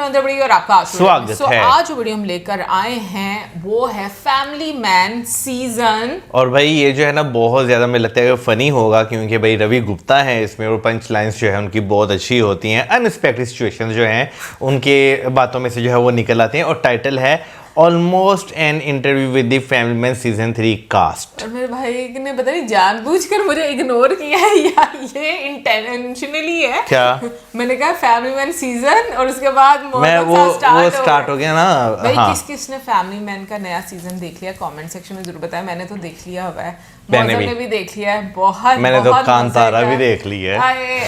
Another video और आपका स्वागत है। आज जो वीडियो हम लेकर आए हैं वो है फैमिली मैन सीजन। और भाई ये जो है ना बहुत ज्यादा मुझे लगता है कि फनी होगा, क्योंकि भाई रवि गुप्ता है इसमें और पंच लाइन्स जो है उनकी बहुत अच्छी होती हैं। अनएक्सपेक्टेड सिचुएशंस जो हैं उनके बातों में से जो है वो निकल आते हैं। और टाइटल है almost an interview with the Family Man season 3 cast. और मेरे भाई ने पता नहीं जानबूझकर मुझे इग्नोर किया है या ये इंटेंशनली है क्या? मैंने कहा फैमिली मैन सीजन और उसके बाद मैं वो स्टार्ट हो गया ना। भाई हाँ। किसने फैमिली मैन का नया सीजन देख लिया कमेंट सेक्शन में जरूर बताएं। मैंने तो देख लिया हुआ है, मैंने मौसम ने भी देख लिया है। बहुत मैंने तो बहुत कांतारा भी देख ली है।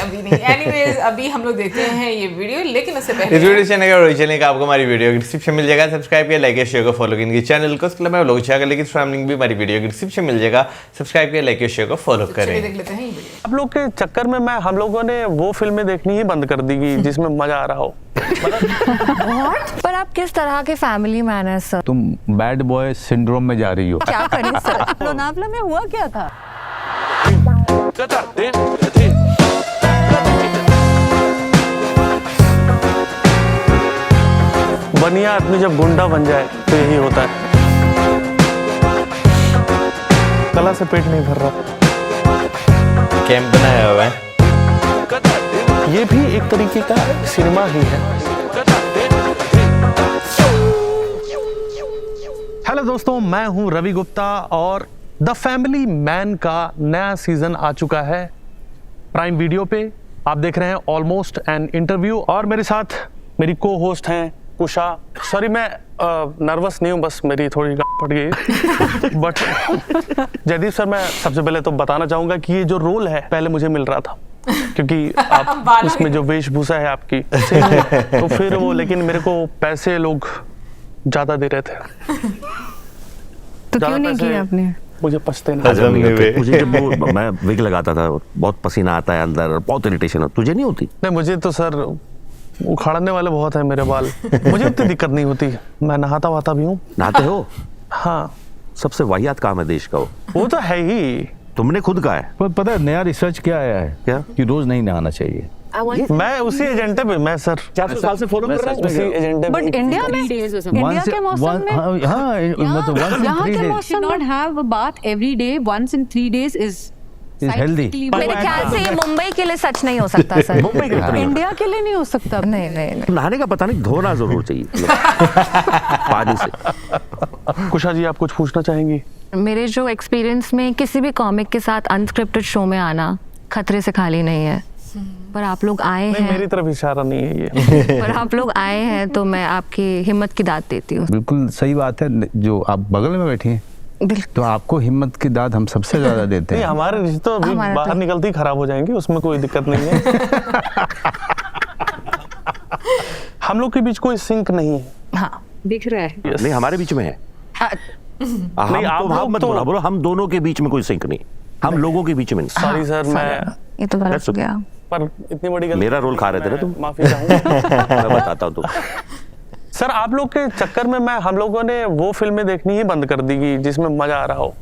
अभी नहीं। एनीवेज अभी हम लोग देखते हैं ये वीडियो, लेकिन उससे पहले इस वीडियो चैनल का आपको हमारी वीडियो की डिस्क्रिप्शन मिल जाएगा। सब्सक्राइब किया, लाइक किया, शेयर को फॉलो किया इनके चैनल को। उसके अलावा लोग चाहेगा लेकिन लिंक भी हमारी वीडियो की डिस्क्रिप्शन मिल जाएगा। सब्सक्राइब किया, लाइक किया, शेयर को फॉलो करें। देख लेते हैं ये वीडियो। आप लोग के चक्कर में हम लोगों ने वो फिल्में देखनी ही बंद कर दी जिसमें मजा आ रहा हो। पर आप किस तरह के फैमिली मैन है सर? तुम बैड बॉय सिंड्रोम में जा रही हो। क्या करें सर? लोनावला में हुआ क्या था? बनिया आदमी जब गुंडा बन जाए तो यही होता है। कला से पेट नहीं भर रहा। कैंप बनाया हुआ है। ये भी एक तरीके का सिनेमा ही है। हेलो दोस्तों, मैं हूं रवि गुप्ता और द फैमिली मैन का नया सीजन आ चुका है प्राइम वीडियो पे। आप देख रहे हैं ऑलमोस्ट एन इंटरव्यू और मेरे साथ मेरी को होस्ट हैं कुशा। सॉरी मैं नर्वस नहीं हूँ, बस मेरी थोड़ी फट गई। बट जयदीप सर, मैं सबसे पहले तो बताना चाहूंगा कि ये जो रोल है पहले मुझे मिल रहा था, क्योंकि आप उसमें जो वेशभूषा है आपकी तो फिर वो, लेकिन मेरे को पैसे लोग ज्यादा दे रहे थे। तो क्यों नहीं किया आपने? मुझे पछते नहीं। मुझे जब वो मैं विग लगाता था बहुत पसीना आता है अंदर, बहुत इरिटेशन है। तुझे नहीं होती? नहीं, मुझे तो सर उखाड़ने वाले बहुत है मेरे बाल। मुझे इतनी दिक्कत नहीं होती, मैं नहाता वाता भी हूँ। नहाते हो? हाँ। सबसे वाहियात काम है देश का वो तो है ही। तुमने खुद कहा है। पर पता है नया रिसर्च क्या आया है? क्या? कि रोज नहीं नहाना चाहिए। मैं उसी एजेंडे पे, मैं सर 400 साल से फॉलो कर रहा हूं उसी एजेंडे पे। बट इंडिया में, इंडिया के मौसम में, हाँ मतलब यहाँ के मौसम should not में have a bath every day once in 3 days is healthy. मेरे ख्याल से ये मुंबई के लिए सच नहीं हो सकता सर। मुंबई के लिए इंडिया के लिए नहीं हो सकता। नहीं नहीं नहीं। नहाने का पता नहीं, धोना जरूर चाहिए पानी से। कुशा जी, आप कुछ पूछना चाहेंगी? मेरे जो एक्सपीरियंस में किसी भी कॉमिक के साथ अनस्क्रिप्टेड शो में आना खतरे से खाली नहीं है। पर आप लोग आए नहीं, हैं, मेरी तरफ इशारा नहीं है ये। पर आप लोग आए हैं तो मैं आपकी हिम्मत की दाद देती हूँ। बिल्कुल सही बात है। जो आप बगल में बैठी हैं बिल्कुल। तो आपको हिम्मत की दाद हम सबसे ज्यादा देते नहीं, हैं। हमारे रिश्ते अभी हमारा बाहर तो- निकलते ही खराब हो जाएंगे, उसमें कोई दिक्कत नहीं है। हम लोग के बीच कोई सिंक नहीं है। हाँ दिख रहा है। नहीं, हमारे बीच में है। नहीं, आप आप लोग मत तो- बोलो, हम दोनों के बीच में कोई सिंक नहीं, हम लोगों के बीच में नहीं। सॉरी सर, मैं ये तो गलत हो गया। पर इतनी बड़ी गलती। मेरा रोल खा रहे थे ना तुम। माफी चाहूंगा। मैं बताता हूँ तुम। सर, आप लोग के चक्कर में हम लोगों ने वो फिल्में देखनी ही बंद कर दी जिसमें मजा आ रहा हो।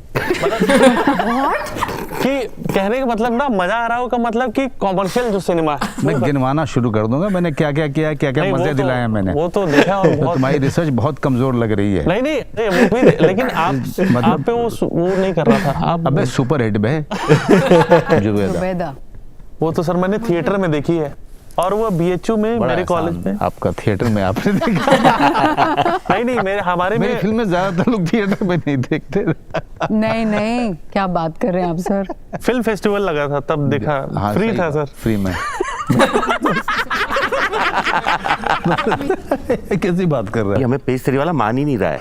कि कहने का मतलब ना, मजा आ रहा हो का मतलब कि कॉमर्शियल जो सिनेमा है। मैं गिनवाना शुरू कर दूंगा मैंने क्या क्या किया, क्या क्या नहीं, वो मजे तो- दिलाए हैं मैंने। वो तो देखा और तो बहुत। तुम्हारी रिसर्च बहुत कमजोर लग रही है। नहीं नहीं नहीं, वो भी लेकिन आप पे वो नहीं कर रहा था आप। अबे सुपर हिट बे। जुबैदा वो तो सर मैंने थिएटर में देखी है, और वो BHU में बड़ा मेरे कॉलेज आसान में। आपका थिएटर में आपने देखा। नहीं, मेरे हमारे मेरी में फिल्में ज्यादातर लोग थिएटर में नहीं देखते। नहीं नहीं, क्या बात कर रहे हैं आप सर? फिल्म फेस्टिवल लगा था तब देखा। हाँ, फ्री सही था बात, सर। फ्री में। कैसी बात कर रहा ये है? हमें पेज 3 वाला मान ही नहीं रहा है।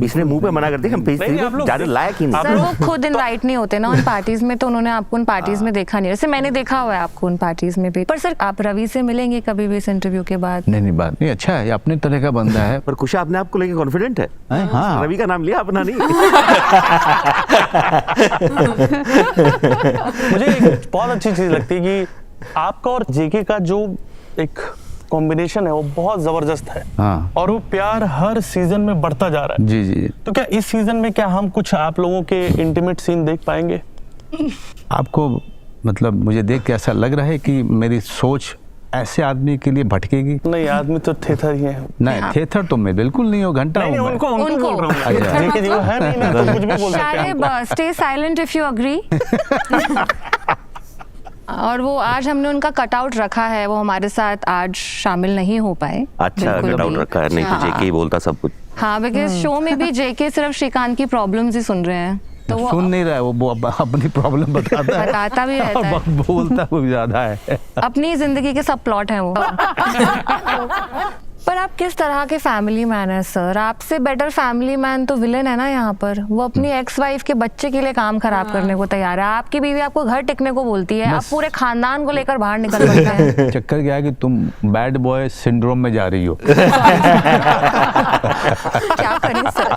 इसने मुंह पे मना कर दिया, हम पेज 3 नहीं, आप को लोग जाने लायक ही नहीं। सर वो खुद इनवाइट नहीं होते ना उन पार्टीज में, तो उन्होंने आपको उन पार्टीज में देखा नहीं। वैसे मैंने देखा हुआ है आपको उन पार्टीज में भी। पर सर आप रवि से मिलेंगे कभी भी इस इंटरव्यू के बाद? नहीं नहीं, बात नहीं, अच्छा है, ये अपने तरह का बंदा है। पर कुशा अपने आप को लेके कॉन्फिडेंट है। हाँ रवि का नाम लिया, अपना नहीं। मुझे एक बहुत अच्छी चीज लगती है कि आपका और JK का जो एक कॉम्बिनेशन है वो बहुत जबरदस्त है। हाँ। और वो प्यार हर सीजन में बढ़ता जा रहा है। जी जी। तो क्या इस सीजन में क्या हम कुछ आप लोगों के इंटीमेट सीन देख पाएंगे? आपको मतलब मुझे देख के ऐसा लग रहा है कि मेरी सोच ऐसे आदमी के लिए भटकेगी? नहीं, आदमी तो थेथर ही है। नहीं, थिएटर तो मैं बिल्कुल नहीं हूँ, घंटा हूँ मैं। उनको उनको। बोल रहा हूँ। जेके जी वो है नहीं ना, तो कुछ भी बोल सकते हैं। शायद stay silent if you agree. और वो आज हमने उनका कटआउट रखा है, वो हमारे साथ आज शामिल नहीं हो पाए। अच्छा बिल्कुल कटआउट भी। रखा है, नहीं तो जेके ही बोलता सब कुछ। हाँ, बिकॉज शो में भी जेके सिर्फ श्रीकांत की प्रॉब्लम्स ही सुन रहे हैं, तो वो सुन नहीं रहा है वो अपनी प्रॉब्लम बताता है, बताता भी रहता है। और बोलता वो ज्यादा है। अपनी जिंदगी के सब प्लॉट हैं वो। पर आप किस तरह के फैमिली मैन है सर? आपसे बेटर फैमिली मैन तो विलेन है ना यहाँ पर। वो अपनी एक्स वाइफ के बच्चे के लिए काम खराब करने को तैयार है। आपकी बीवी आपको घर टिकने को बोलती है, आप पूरे खानदान को लेकर बाहर निकल पड़ते हैं। चक्कर क्या है कि तुम बैड बॉय सिंड्रोम में जा रही हो। क्या करें सर?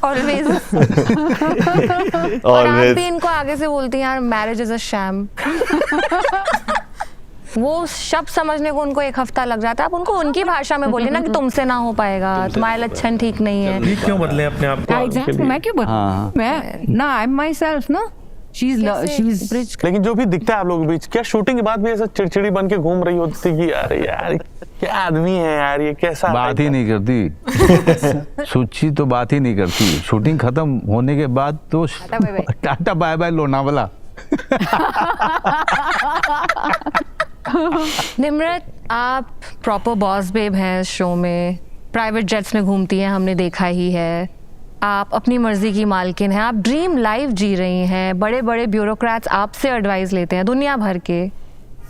ऑलवेज। और आप Always. भी इनको आगे से बोलती हैं यार मैरिज इज अ शैम। वो शब्द समझने को उनको 1 हफ्ता लग जाता है। आप उनको उनकी भाषा में बोलिए ना कि तुमसे ना हो पाएगा, तुम्हारे लक्षण ठीक नहीं है। क्यों बदले अपने आप को? Exactly. मैं क्यों हाँ। मैं ना आई एम माई सेल्फ ना। she's लेकिन जो भी दिखता है आप लोगों के बीच, क्या शूटिंग के बाद भी ऐसा चिड़चिड़ी बन के घूम रही होती थी कि अरे यार क्या आदमी है यार, ये कैसा बात ही नहीं करती। सुची तो बात ही नहीं करती। शूटिंग खत्म होने के बाद तो tata bye bye Lonavala. Nimrat, आप प्रॉपर बॉस बेब हैं इस शो में, प्राइवेट जेट्स में घूमती हैं, हमने देखा ही है। आप अपनी मर्जी की मालकिन हैं, आप ड्रीम लाइफ जी रही हैं, बड़े बड़े ब्यूरोक्रेट्स आपसे एडवाइस लेते हैं दुनिया भर के।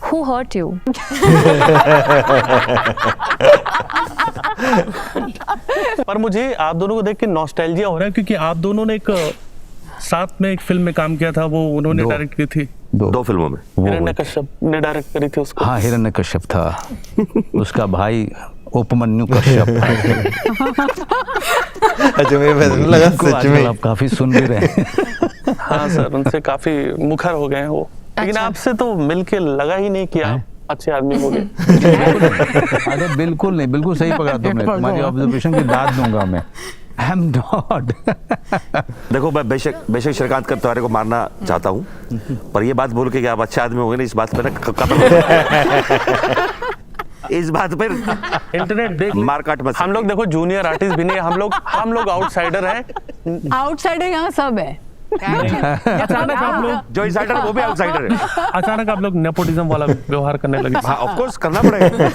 Who hurt you? पर मुझे आप दोनों को देख के नॉस्टैल्जिया हो रहा है, क्योंकि आप दोनों ने एक साथ में एक फिल्म में काम किया था, वो उन्होंने दो। डायरेक्ट की थी। दो फिल्मों में। हिरण्यकश्यप ने डायरेक्ट करी थी उसको। हाँ, हिरण्यकश्यप था। उसका भाई उपमन्यु कश्यप। अच्छा, मेरे बदलने लगा उनको सच आजकल में। आप काफी सुन भी रहे हैं। हाँ सर, उनसे काफी मुखर हो गए हैं वो। लेकिन अच्छा। आपसे तो मिलके लगा ही नहीं कि आप अच्छे आदमी हो गए। अरे बिल्कुल नहीं, बिल्कुल सही पकड़ा तुमने। तुम्हारी ऑब्जर्वेशन की दाद दूंगा मैं। I am not. देखो मैं बेशक श्रीकांत का तुम्हारे को मारना चाहता हूँ, पर ये बात बोल के कि आप अच्छे आदमी हो गए ना, इस बात पे ना खत्म हो गया। इस बात पर इंटरनेट देख मारकाट मत। हम लोग देखो जूनियर आर्टिस्ट भी नहीं, हम लोग आउटसाइडर हैं। आउटसाइडर यहाँ सब है। अचानक आप लोग जो इनसाइडर वो भी आउटसाइडर है। अचानक आप लोग नेपोटिज्म वाला व्यवहार करने लगे। हाँ ऑफ कोर्स करना पड़ेगा।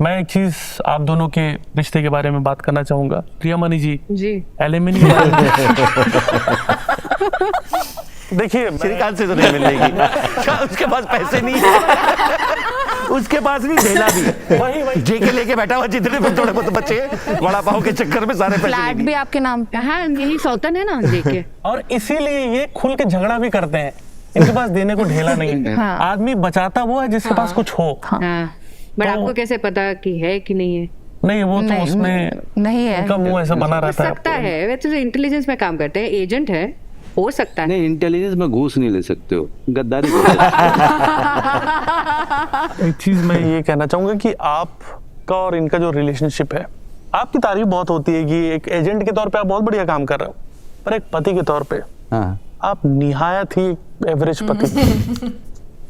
मैं एक चीज आप दोनों के रिश्ते के बारे में बात करना चाहूंगा। प्रियामणि जी, जी एलिमनी देखिए श्रीकांत से तो नहीं मिलेगी, उसके पास पैसे नहीं है, उसके पास भी ढेला भी है। वही जेके लेके बैठा हुआ, जितने भी थोड़े बहुत बच्चे हैं, वड़ा पाव के चक्कर में सारे पैसे फ्लैट लेंगे। भी आपके नाम पे। हाँ, यही सौतन है ना जेके। और इसीलिए ये खुल के झगड़ा भी करते हैं। इनके पास देने को ढेला नहीं है। हाँ। आदमी बचाता वो है जिसके पास कुछ हो। हाँ, बट आपको कैसे पता कि है कि नहीं है? नहीं, वो तो उसमें नहीं है। उनका मुंह ऐसा बना हो रहता है। सकता है, वैसे तो इंटेलिजेंस में काम करते हैं, एजेंट है, हो सकता है। नहीं, इंटेलिजेंस में घूस नहीं ले सकते हो, गद्दारी कर एक चीज मैं ये कहना चाहूंगा कि आपका और इनका जो रिलेशनशिप है, आपकी तारीफ बहुत होती है कि एक एजेंट के तौर पे आप बहुत बढ़िया काम कर रहे हो, पर एक पति के तौर पे हाँ, आप निहायत ही एवरेज पति।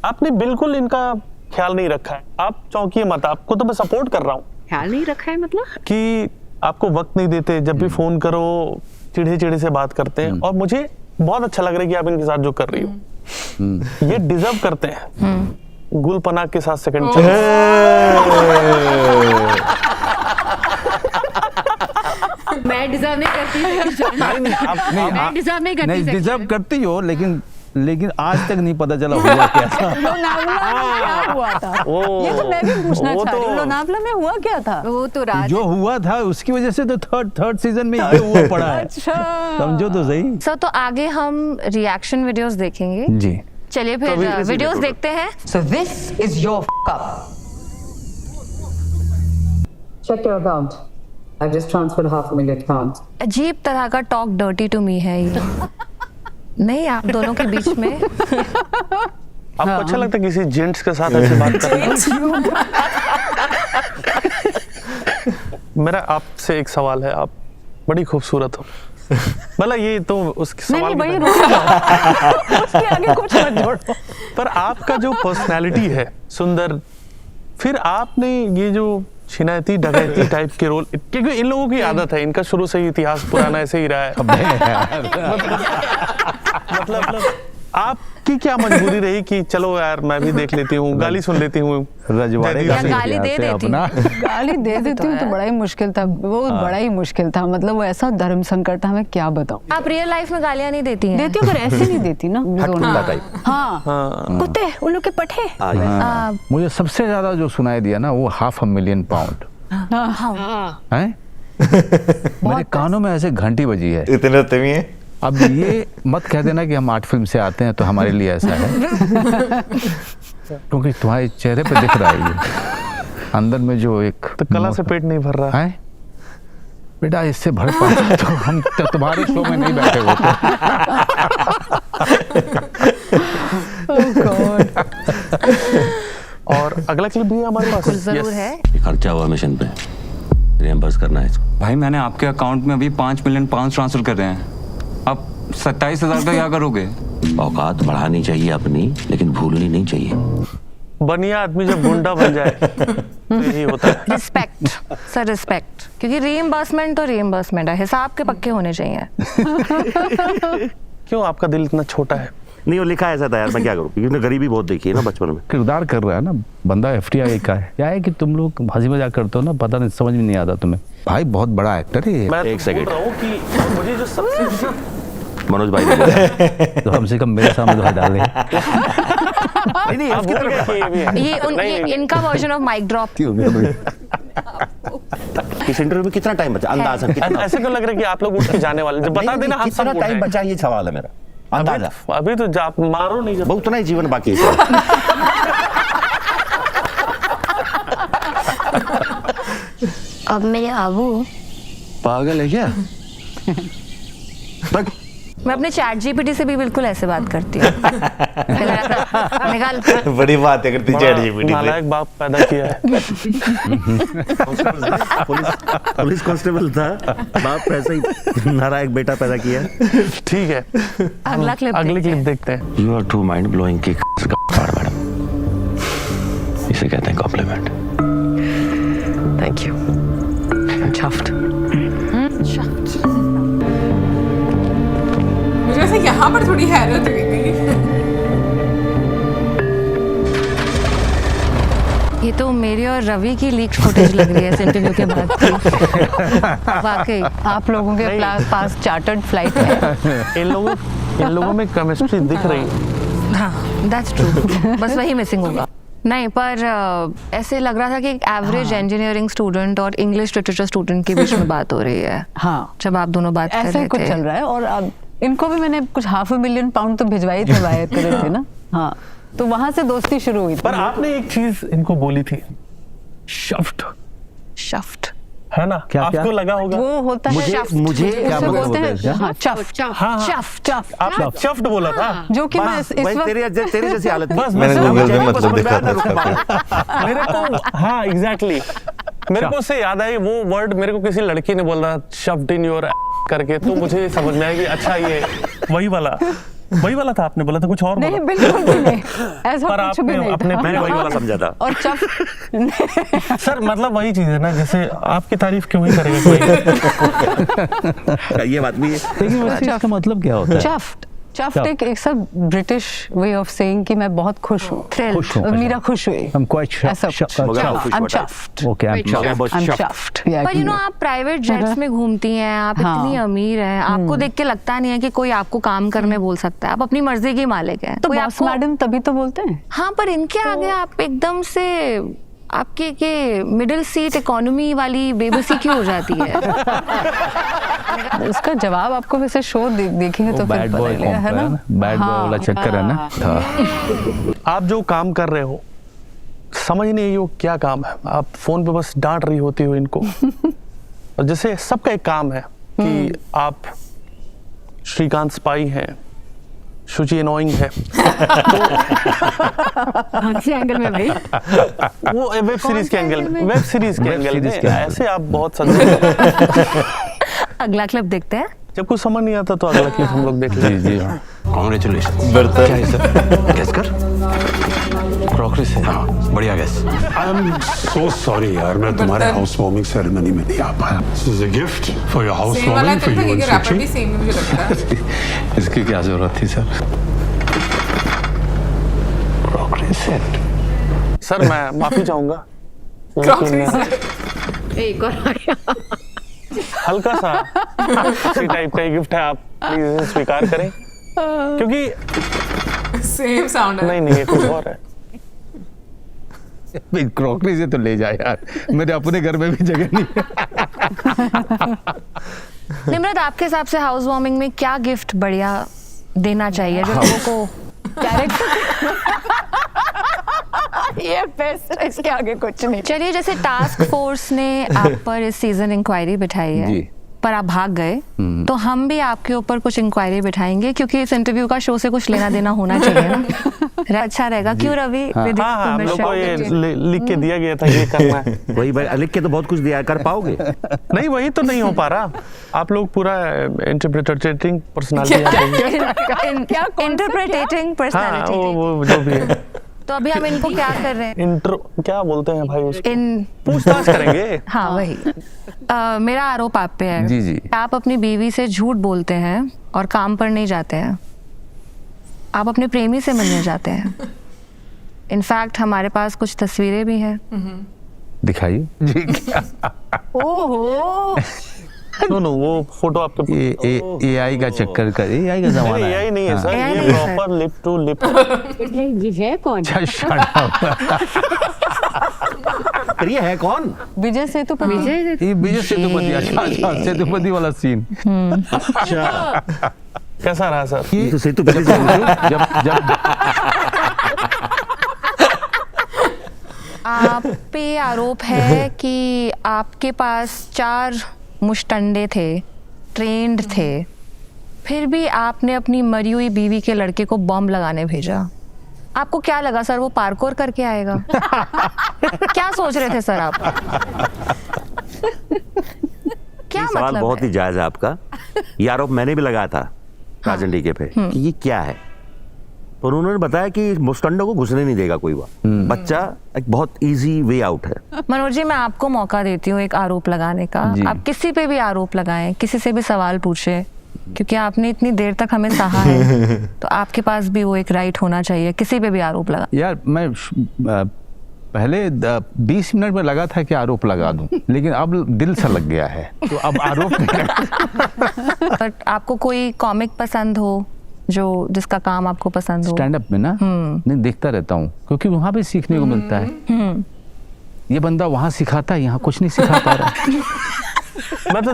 आपने बिल्कुल इनका ख्याल नहीं रखा है। आप चौंकिए मत, आपको तो मैं सपोर्ट कर रहा हूँ ख्याल नहीं रखा है मतलब? कि आपको वक्त नहीं देते, जब भी फोन करो चिढ़े से बात करते हैं। और मुझे बहुत अच्छा लग रहा है कि आप इनके साथ जो कर रही हो, ये डिजर्व करते हैं गुल पनाग के साथ सेकंड चांस। मैं डिजर्व नहीं करती। मैं डिजर्व नहीं करती। नहीं डिजर्व करती हो, लेकिन आज तक नहीं पता चला हुआ क्या था। क्या हुआ था? ये तो मैं भी पूछना चाह रही हूँ, लोनावला में हुआ क्या था? वो तो राज जो हुआ था उसकी वजह से तो थर्ड सीजन में ये हुआ पड़ा है। अच्छा, समझो तो सही। सर, तो आगे हम रिएक्शन वीडियोस देखेंगे। जी, चलिए फिर वीडियोस देखते हैं। So this is your up. Check your account. I've just transferred £500,000. अजीब तरह का टॉक डर्टी टू मी है ये। नहीं, आप दोनों के बीच में। आपको अच्छा लगता है किसी जेंट्स के साथ ऐसे बात करना? मेरा आपसे एक सवाल है, आप बड़ी खूबसूरत हो। मतलब ये तो उसके नहीं सवाल नहीं की भाई रुक जाओ। उसके आगे कुछ मत जोड़ो। पर आपका जो पर्सनालिटी है सुंदर, फिर आपने ये जो छिनैती डकैती टाइप के रोल, क्योंकि इन लोगों की आदत है, इनका शुरू से ही इतिहास पुराना ऐसे ही रहा है। मतलब आपकी क्या मजबूरी रही कि चलो यार मैं भी देख लेती हूँ, गाली सुन लेती हूँ, रजवाड़े या का गाली दे देती अपना गाली दे देती हूँ तो बड़ा ही मुश्किल था वो, बड़ा ही मुश्किल था। मतलब वो ऐसा धर्म संकट था, मैं क्या बताऊँ। आप रियल लाइफ में गालियां नहीं देती हैं? देती हूँ पर ऐसे नहीं देती ना। हटकुंडा टाइप। हाँ कुत्ते उन लोग के पठे। मुझे सबसे ज्यादा जो सुनाई दिया ना वो $500,000 पाउंड है। मेरे कानों में ऐसे घंटी बजी है। इतने होते भी हैं। अब ये मत कह देना कि हम आर्ट फिल्म से आते हैं तो हमारे लिए ऐसा है, क्योंकि तुम्हारे चेहरे पे दिख रहा है ये अंदर में जो एक तो कला से पेट नहीं भर रहा है। बेटा इससे भर पाता तो हम तुम्हारे शो में नहीं बैठे होते। और अगला क्लिप भी है हमारे पास। जरूर है। खर्चा हुआ मिशन पे, रिएम्बर्स करना है इसको। भाई मैंने आपके अकाउंट में अभी 5 मिलियन पाउंड ट्रांसफर कर रहे हैं, अब 27,000 का क्या करोगे? औकात बढ़ानी चाहिए अपनी, लेकिन भूलनी नहीं चाहिए। बनिया आदमी जब गुंडा बन जाए तो यही होता है। रिस्पेक्ट सर, रिस्पेक्ट, क्योंकि रीइंबर्समेंट तो रीइंबर्समेंट है, हिसाब के पक्के होने चाहिए। क्यों आपका दिल इतना छोटा है? नहीं वो लिखा ऐसा था यार, मैं क्या करूँ, क्योंकि गरीबी बहुत देखी है ना बचपन में। किरदार कर रहा है ना बंदा FTI का है। क्या है कि तुम लोग हंसी मजाक करते हो ना, पता नहीं समझ में नहीं आता तुम्हें। भाई बहुत बड़ा एक्टर है ये। मैं एक सेकंड। बोल रहा हूँ कि मुझे जो सबसे मनोज भाई ने बोला। तो हमसे कम मेरे सामने तो डाले। नहीं आप बोल रहे हैं कि ये भी है। ये इनका वर्जन ऑफ माइक ड्रॉप। इस इंटरव्यू में कितना टाइम बचा, अंदाजा कितना? ऐसे क्यों लग रहा है कि आप लोग उठ के जाने वाले? जब बता देना हम कितना सब टाइम बचा, ये सवाल है मेरा। अंदाजा अभी तो आप मारो नहीं। बहुत उतना ही जीवन बाकी है। अब मेरे आबू पागल है क्या? मैं अपने चैट जीपीटी से भी बिल्कुल ऐसे बात करती हूँ। निकाल। बड़ी बात है करती चैट जीपीटी से। नालायक बाप पैदा किया है। पुलिस कांस्टेबल था, बाप ऐसे ही नालायक बेटा पैदा किया। ठीक है, अगला क्लिप अगली क्लिप देखते हैं। You are too mind blowing की मैडम, इसे कहते हैं कॉम्प्लीमेंट। Thank you. शाफ्ट। मुझे वैसे यहाँ पर थोड़ी हैरत हुई थी। ये तो मेरी और रवि की लीक फुटेज लग रही है इस इंटरव्यू के बाद की। वाकई आप लोगों के पास चार्टर्ड फ्लाइट है। इन लोगों में केमिस्ट्री दिख रही है। हाँ दैट्स ट्रू, बस वही मिसिंग होगा। नहीं पर ऐसे लग रहा था कि एक एवरेज इंजीनियरिंग स्टूडेंट और इंग्लिश लिटरेचर स्टूडेंट के बीच में बात हो रही है। हाँ जब आप दोनों बात कर ऐसा रहे ही कुछ थे। चल रहा है। और अब इनको भी मैंने कुछ $500,000 पाउंड तो भिजवाए थे, वायर करे थे ना। हाँ तो वहां से दोस्ती शुरू हुई थी। पर आपने एक चीज इनको बोली थी, शफ्ट। शफ्ट है ना? क्या आपको लगा होगा वो होता है मुझे उसे क्या बोलते बोलते हैं हैं? हाँ, चफ। शफ्ट। आपने शफ्ट बोला था। जो कि मैं इस वही वक्त तेरी जैसी हालत। बस मैंने बस गूगल पे मुझे मतलब समझ में देखा आया था ना, उसका। मेरे को हाँ एग्जैक्टली मेरे को उससे याद आई वो वर्ड, मेरे को किसी लड़की ने बोला शफ्ट इन योर करके, तो मुझे समझ में आया कि अच्छा ये वही वाला था। आपने बोला था कुछ और नहीं बोला। बिल्कुल भी नहीं, ऐसा पर कुछ भी नहीं आपने था। मैंने वही वाला समझा था। और चफ सर मतलब वही चीज है ना, जैसे आपकी तारीफ क्यों ही करेगा कोई। ये बात भी है। लेकिन वैसे इसका मतलब क्या होता है? चफ्ट एक सब ब्रिटिश वे ऑफ सेइंग कि मैं बहुत खुश हूँ, खुश हूँ। मीरा खुश हुई। I'm quite ऐसा कुछ। मगर आप खुश I'm बता। chuffed। Okay, I'm I'm chuffed। पर यू नो आप प्राइवेट जेट्स में घूमती हैं, आप इतनी अमीर हैं, आपको देख के लगता नहीं है कि कोई आपको काम करने बोल सकता है। आप अपनी मर्जी की मालिक हैं। तो कोई बॉस मैडम तभी तो बोलते हैं। हाँ पर इनके आगे आप एकदम से आपके के मिडिल सीट इकोनॉमी वाली बेबसी क्यों हो जाती है? उसका जवाब आपको वैसे शो देखेंगे तो फिर बैड पता बॉय लगेगा, है ना? बैड बॉय वाला चक्कर है ना था। आप जो काम कर रहे हो समझ नहीं वो क्या काम है, आप फोन पे बस डांट रही होती हो इनको। और जैसे सबका एक काम है कि आप श्रीकांत स्पाई हैं, शुचि एनोइंग है, किसी एंगल में भाई वो वेब सीरीज के एंगल में ऐसे आप बहुत सीरीज सजेस्ट। अगला क्लिप देखते हैं। जब कुछ समझ नहीं आता तो अगला क्लिप हम लोग देख लें। जी हाँ। कॉन्ग्रेचुलेशन। बर्तन गेस कर। क्रॉकरी से। हाँ, बढ़िया guess. I am so sorry यार, मैं तुम्हारे हाउस वार्मिंग सेरेमनी में नहीं आ पाया। This is a gift for your house same वाला वार्मिंग फॉर था यू कि एंड रैपर भी सुची। सेम मुझे लगता है। इसकी क्या जरूरत थी सर? Crockery set. सर मैं माफी चाहूंगा, क्रॉकरी एक और आ गया। हल्का सा इसी टाइप का गिफ्ट है, आप प्लीज इसे स्वीकार करें, क्योंकि सेम साउंड है। नहीं ये कुछ और है। क्रॉकरी से तो ले जाए यार, मेरे अपने घर में भी जगह नहीं है। निम्रत, आपके हिसाब से हाउस वार्मिंग में क्या गिफ्ट बढ़िया देना चाहिए जो लोगों को ये बेस्ट, इसके आगे कुछ नहीं। चलिए, जैसे टास्क फोर्स ने आप पर इस सीजन इंक्वायरी बिठाई है जी। पर आप भाग गए, तो हम भी आपके ऊपर कुछ इंक्वायरी बिठाएंगे, क्योंकि इस इंटरव्यू का शो से कुछ लेना देना होना चाहिए ना। अच्छा रहेगा क्यों रवि? विद हाँ हम लोग को ये permission। लिख के दिया गया था ये करना है। वही भाई लिख के तो बहुत कुछ दिया, कर पाओगे? नहीं वही तो नहीं हो पा रहा। आप लोग पूरा इंटरप्रिटेटिंग पर्सनालिटी, इंटरप्रेटेटिंग हाँ पर्सनालिटी। वो जो भी है। तो अभी हम इनको क्या कर रहे हैं? इंट्रो क्या बोलते हैं भाई उसको? इन पूछताछ करेंगे। हाँ वही। मेरा आरोप आप पे है। जी जी। आप अपनी बीवी से झूठ बोलते हैं और काम पर नहीं जाते हैं। आप अपने प्रेमी से मिलने जाते हैं। इनफैक्ट हमारे पास कुछ तस्वीरें भी हैं। दिखाइए जी। ओहो, नो वो फोटो आपके ये AI का चक्कर कर, AI का जमाना है। यही नहीं है सर, AI ये नहीं है सर। Proper lip to lip. ये है कौन? अच्छा, shut up। ये है कौन? विजय सेतुपति। ये विजय सेतुपति। अच्छा सेतुपति वाला सीन। अच्छा, कैसा रहा सर? ये तो सेतुपति से पूछो। जब आप पे आरोप है कि आपके पास 4 मुश्तंडे थे, ट्रेंड थे, फिर भी आपने अपनी मरी हुई बीवी के लड़के को बॉम्ब लगाने भेजा। आपको क्या लगा सर वो पार्कोर करके आएगा? क्या सोच रहे थे सर आप? क्या सवाल मतलब बहुत ही जायज है आपका। ये आरोप मैंने भी लगाया था राजन डीके पे कि ये क्या है, पर उन्होंने बताया कि मुस्टंडो को घुसने नहीं देगा कोई बच्चा। एक बहुत इजी वे आउट है। मनोज जी, मैं आपको मौका देती हूँ एक आरोप लगाने का। आप किसी पे भी आरोप लगाएं, किसी से भी सवाल पूछे, क्योंकि आपने इतनी देर तक हमें सहा है, तो आपके पास भी वो एक राइट होना चाहिए किसी पे भी आरोप लगा। यार मैं पहले 20 मिनट में लगा था कि आरोप लगा दूं, लेकिन अब दिल सा लग गया है, तो अब आरोप बट आपको कोई कॉमिक पसंद हो जो जिसका काम आपको पसंद हो? स्टैंड अप में ना नहीं देखता रहता हूँ, क्योंकि वहां पे सीखने को मिलता है। ये बंदा वहां सिखाता है, यहाँ कुछ नहीं सिखा पा रहा। मैं तो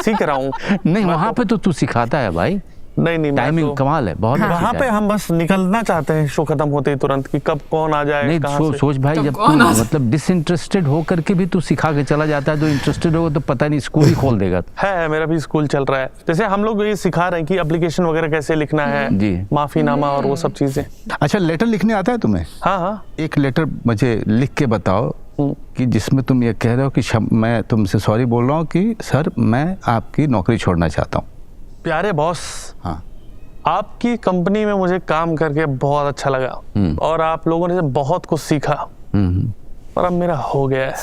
सीख रहा हूँ। नहीं वहां पे तो तू सिखाता है भाई। नहीं टाइमिंग तो, कमाल है बहुत। वहाँ पे हम बस निकलना चाहते हैं शो खत्म होते ही तुरंत कि कब कौन आ जाए। नहीं सोच भाई, जब तू मतलब डिसइंटरेस्टेड होकर के भी तू सिखा के चला जाता है, तो इंटरेस्टेड होगा तो पता नहीं स्कूल ही खोल देगा। है मेरा भी स्कूल चल रहा है। जैसे हम लोग ये सिखा रहे हैं कि एप्लीकेशन वगैरह कैसे लिखना है जी, माफीनामा और वो सब चीजें। अच्छा लेटर लिखने आता है तुम्हें? हाँ। एक लेटर मुझे लिख के बताओ कि जिसमें तुम ये कह रहे हो कि मैं तुमसे सॉरी बोल रहा हूँ कि सर मैं आपकी नौकरी छोड़ना चाहता हूँ। प्यारे बॉस, हाँ आपकी कंपनी में मुझे काम करके बहुत अच्छा लगा और आप लोगों ने बहुत कुछ सीखा, पर अब मेरा हो गया है।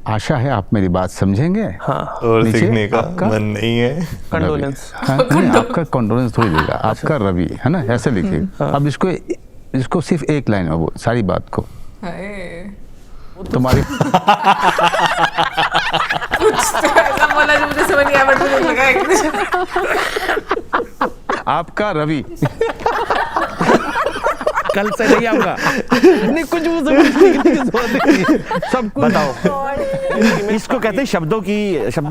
आशा है आप मेरी बात समझेंगे। हाँ। और सीखने का मन नहीं है। कंडोलेंस। हाँ, नहीं आपका कंडोलेंस थोड़ी देगा, आपका रवि है ना, ऐसे लिखिए। अब इसको सिर्फ एक लाइन में बोल सारी बात को। तुम्हारी कुछ तो ऐसा बोला जो मुझे समझ नहीं आया, बट मुझे लगा आपका रवि कल से नहीं आऊंगा। नहीं कुछ सब कुछ बताओ। इसको कहते हैं शब्दों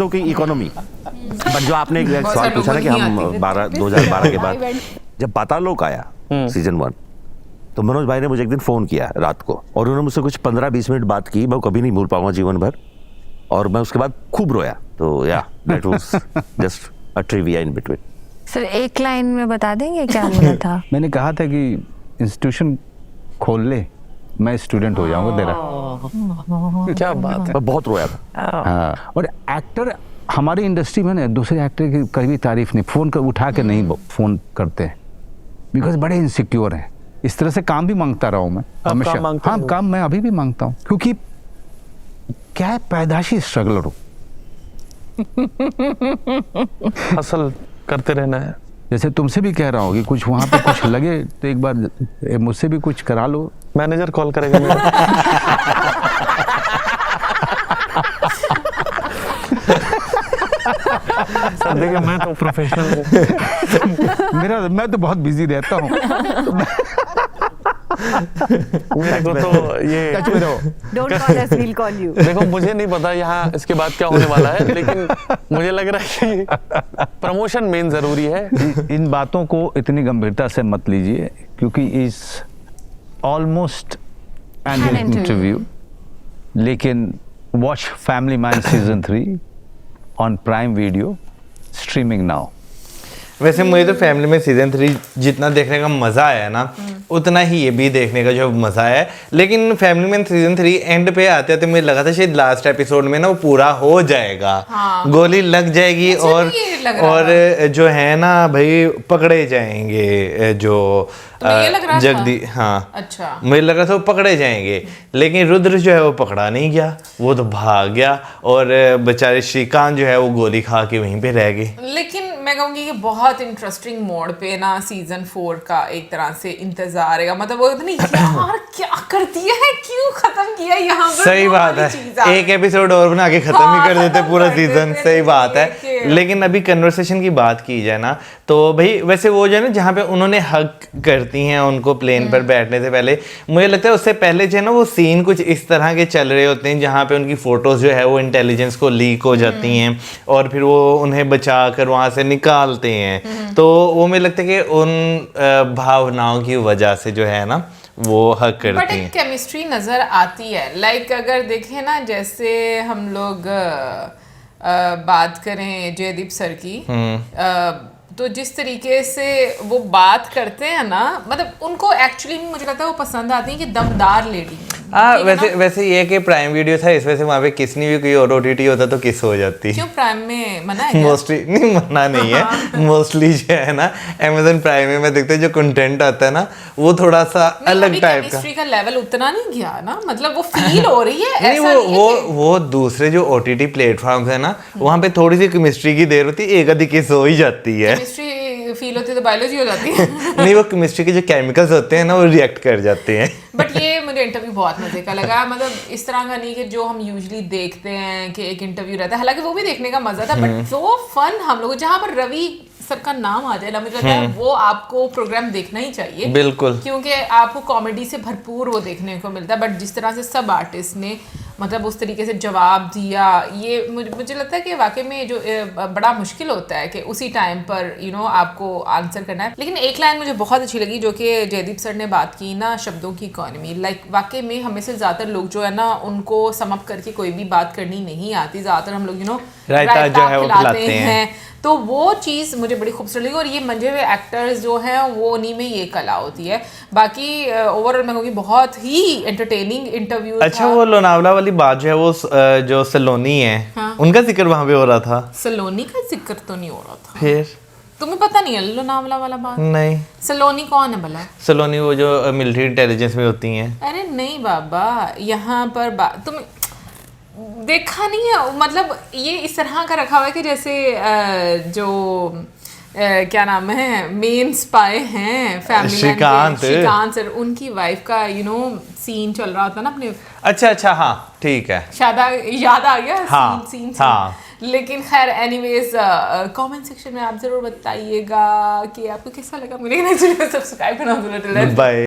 की इकोनॉमी। बट जो आपने एक सवाल पूछा ना कि हम 2012 के बाद जब पातालोक आया सीजन 1, तो मनोज भाई ने मुझे एक दिन फोन किया रात को और उन्होंने मुझसे कुछ 15-20 मिनट बात की, मैं कभी नहीं भूल पाऊंगा जीवन भर, और मैं उसके बाद खूब रोया। तो या that was just a trivia in between. Sir एक लाइन में बता देंगे क्या बोला था? मैंने कहा था कि इंस्टीट्यूशन खोल ले, मैं स्टूडेंट हो जाऊंगा तेरा। क्या बात है। मैं बहुत रोया था। हाँ, और एक्टर हमारी इंडस्ट्री में ना दूसरे एक्टर की कभी तारीफ नहीं, फोन कर उठा के नहीं फोन करते हैं, बिकॉज बड़े इनसिक्योर हैं। इस तरह से काम भी मांगता रहा हूँ मैं हमेशा। हाँ, काम मैं अभी भी मांगता हूँ, क्योंकि क्या है, पैदाशी स्ट्रगलर हूँ। असल करते रहना है। जैसे तुमसे भी कह रहा हूँ कि कुछ वहाँ पे कुछ लगे तो एक बार मुझसे भी कुछ करा लो। मैनेजर कॉल करेगा मेरा। देखिए मैं तो प्रोफेशनल हूँ। मैं तो बहुत बिजी रहता हूँ। मेरे को तो ये Don't call us, we'll call you. देखो, मुझे नहीं पता यहाँ इसके बाद क्या होने वाला है, लेकिन मुझे लग रहा है कि प्रमोशन मेन जरूरी है। इन बातों को इतनी गंभीरता से मत लीजिए, क्योंकि इस ऑलमोस्ट एन इंटरव्यू, लेकिन watch family Man season 3 on prime video, streaming now. वैसे मुझे तो फैमिली में सीजन 3 जितना देखने का मजा आया ना, उतना ही ये भी देखने का जो मजा है। लेकिन फैमिली में सीजन 3 एंड पे आते आते मुझे लगा था शायद लास्ट एपिसोड में ना वो पूरा हो जाएगा। हाँ। गोली लग जाएगी और जो है ना भाई पकड़े जाएंगे जो जगदी। हाँ, अच्छा, मुझे लगा था वो पकड़े जाएंगे, लेकिन रुद्र जो है वो पकड़ा नहीं गया, वो तो भाग गया और बेचारे श्रीकांत जो है वो गोली खा के वहीं पे रह गए। लेकिन मैं कहूँगी कि बहुत इंटरेस्टिंग मोड पे ना सीजन 4 का एक तरह से इंतजार है। मतलब वो इतनी यार क्या कर दिया है, क्यों खत्म किया यहाँ पर। सही बात है, एक एपिसोड और बना के खत्म ही कर देते पूरा सीजन। सही बात है। लेकिन अभी कन्वर्सेशन की बात की जाए ना, तो भाई वैसे वो जो है ना जहाँ पे उन्होंने हक करती हैं उनको प्लेन पर बैठने से पहले, मुझे लगता है उससे पहले जो है ना वो सीन कुछ इस तरह के चल रहे होते हैं जहाँ पे उनकी फोटोज जो है वो इंटेलिजेंस को लीक हो जाती हैं और फिर वो उन्हें बचा कर वहाँ से निकालते हैं। तो वो मुझे लगता है कि उन भावनाओं की वजह से जो है ना वो हक करती हैं। बट एक केमिस्ट्री नजर आती है। लाइक अगर देखें ना, जैसे हम लोग बात करें जयदीप सर की, तो जिस तरीके से वो बात करते हैं ना, मतलब उनको एक्चुअली मुझे लगता है वो पसंद आती है कि दमदार लेडी। वैसे ये कि प्राइम वीडियो था, इस वजह से वहाँ पे किस नहीं भी कोई और OTT होता तो किस हो जाती। क्यों प्राइम में मना है? मोस्टली नहीं, मना नहीं है। मोस्टली जो है ना Amazon प्राइम में मैं देखते जो कंटेंट आता है ना वो थोड़ा सा अलग टाइप का। केमिस्ट्री का लेवल उतना नहीं गया ना, मतलब वो फील हो रही है। नहीं, वो दूसरे जो OTT प्लेटफॉर्म्स है ना वहाँ पे थोड़ी सी केमिस्ट्री की देर होती है, एक आधी किस हो ही जाती है। केमिस्ट्री फील होती है तो बायोलॉजी हो जाती है। नहीं, वो केमिस्ट्री के जो केमिकल्स होते हैं ना वो रिएक्ट कर जाते हैं। बट ये मुझे इंटरव्यू बहुत मजे का लगा। मतलब इस तरह का नहीं कि जो हम यूजुअली देखते हैं कि एक इंटरव्यू रहता है, हालांकि वो भी देखने का मजा था, बट वो फन हम लोग जहाँ पर रवि सर का नाम आ जाए ना, मुझे लगता है वो आपको प्रोग्राम देखना ही चाहिए। बिल्कुल, क्योंकि आपको कॉमेडी से भरपूर वो देखने को मिलता है। बट जिस तरह से सब आर्टिस्ट ने मतलब उस तरीके से जवाब दिया, ये मुझे लगता है कि वाकई में जो बड़ा मुश्किल होता है कि उसी टाइम पर आपको आंसर करना है। लेकिन एक लाइन मुझे बहुत अच्छी लगी जो कि जयदीप सर ने बात की ना, शब्दों की इकॉनमी। लाइक वाकई में हमें से ज़्यादातर लोग जो है ना उनको सम अप करके कोई भी बात करनी नहीं आती। ज़्यादातर हम लोग रायता जो है वो खिलाते हैं। तो वो चीज़ मुझे बड़ी खूबसूरत लगी और ये मंजे हुए एक्टर्स जो हैं वो उन्हीं में ये कला होती है। बाकी ओवरऑल मैं कहूँगी बहुत ही एंटरटेनिंग इंटरव्यू। अच्छा, वो लोनावला वाली बात जो है वो जो सलोनी है, हाँ? उनका जिक्र वहाँ पे हो रहा था। सलोनी का जिक्र तो नहीं हो रहा था। फिर तुम्हें पता नहीं है लोनावला वाला बात? नहीं। सलोनी कौन है भला? सलोनी वो जो मिलिट्री इंटेलिजेंस में होती हैं। अरे नहीं बाबा, यहाँ पर तुम देखा नहीं है। मतलब ये इस तरह का रखा हुआ है कि जैसे जो क्या नाम है मेन स्पाई हैं फैमिली, श्रीकांत सर, उनकी वाइफ का सीन चल रहा होता ना अपने। अच्छा, हाँ ठीक है, याद आ गया। हाँ, सीन हाँ। लेकिन खैर एनीवेज कमेंट सेक्शन में आप जरूर बताइएगा कि आपको कैसा लगा। मुझे सब्सक्राइब करना जरूर। बाय।